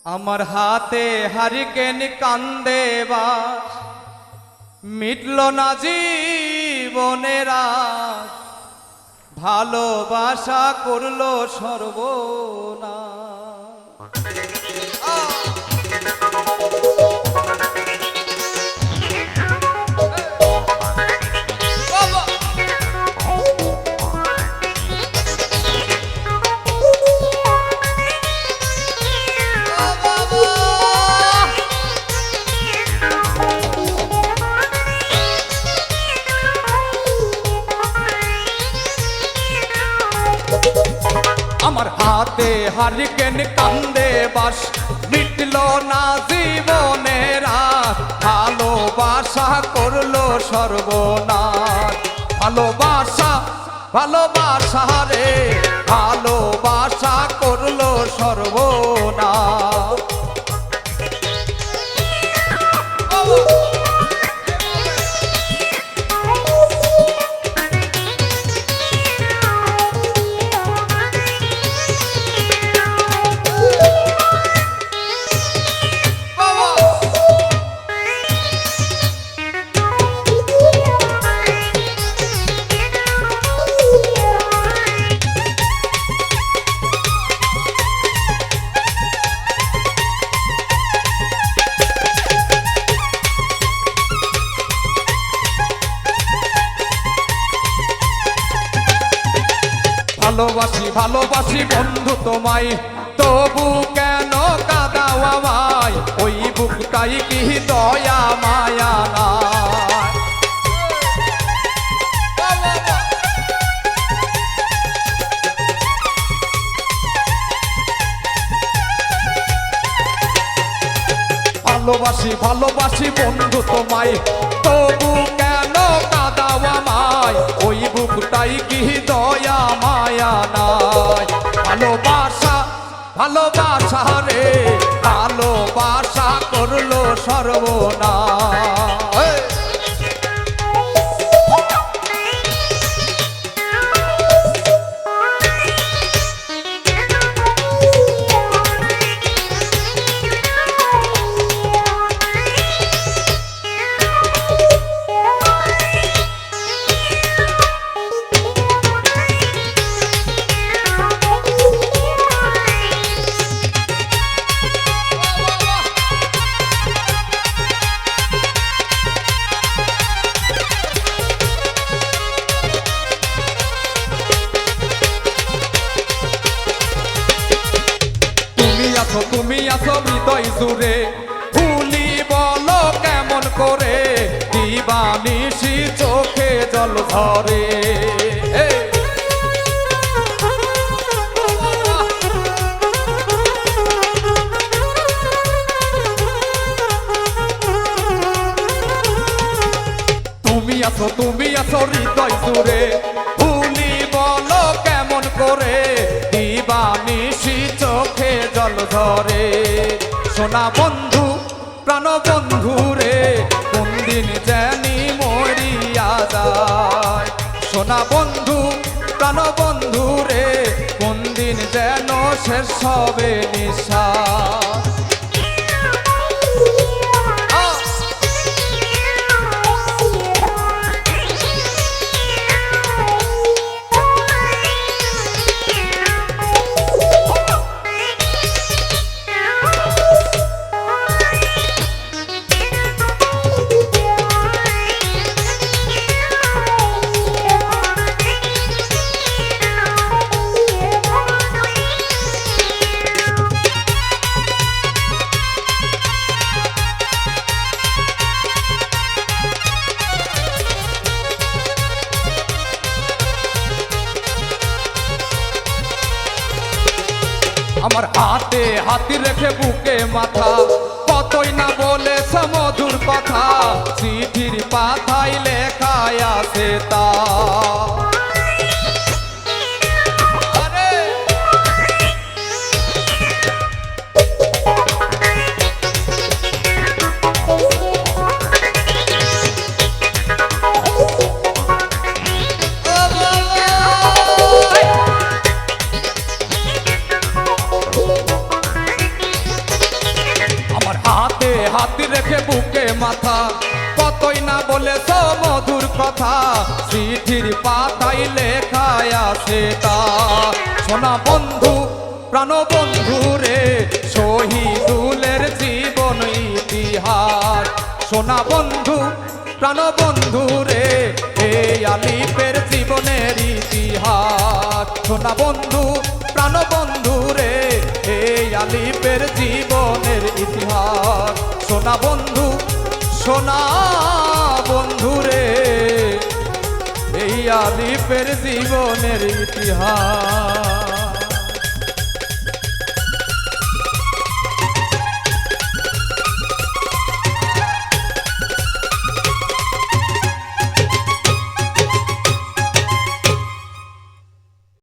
আমার হাতে হারিকেন কান্দে বাস, মিটল না জীবনের আশ, ভালোবাসা করলো সর্বনাশ। আমার হাতে হারিকেন কান্দে বাস, মিটল না জীবনের আশ, ভালোবাসা করলো সর্বনাশ। ভালোবাসা ভালোবাসা রে, ভালোবাসা করলো সর্বনাশ। ভালোবাসি ভালোবাসি বন্ধু তোমায়, তবু কেন কাঁদাও আমায়? ওই বুকটাই কি দয়া মায়া নাই? ভালোবাসি ভালোবাসি বন্ধু তোমায়, তবু কেন কাঁদাও আমায়? ওই বুকটাই কি দয়া মায়া নাই? ভালোবাসা ভালোবাসা রে, ভালোবাসা করলো সর্বনাশ। তুমি আছো হৃদয় জুড়ে, ভুলি বলো কেমন করে? দিবানিশি চোখে জল ধরে। তুমি আছো হৃদয় জুড়ে, ভুলি বলো কেমন করে? দিবানিশি চোখে জল ধরে। সোনা বন্ধু প্রাণ বন্ধু রে, কোন দিন জানি মরিয়া যায়? সোনা বন্ধু প্রাণ বন্ধু রে, কোন দিন যেন শেষ হবে নিঃশ্বাস। আমার হাতে হাতি রেখে বুকে মাথা, কতই না বলে সমধুর কথা, চিঠির পাতায় লেখায় আছে তা। হাতে হাত রেখে বুকে মাথা কতই না বলেছ মধুর কথা চিঠির পাতায় লেখা আছে তা সোনা বন্ধু প্রাণ বন্ধু রে শহীদুলের জীবন ইতিহাস সোনা বন্ধু প্রাণ বন্ধু রে এই আলিফের জীবনের ইতিহাস সোনা বন্ধু প্রাণ বন্ধু রে এই আলিফের জীবনের ইতিহাস সোনা বন্ধু রে এই আলিফের জীবনের ইতিহাস।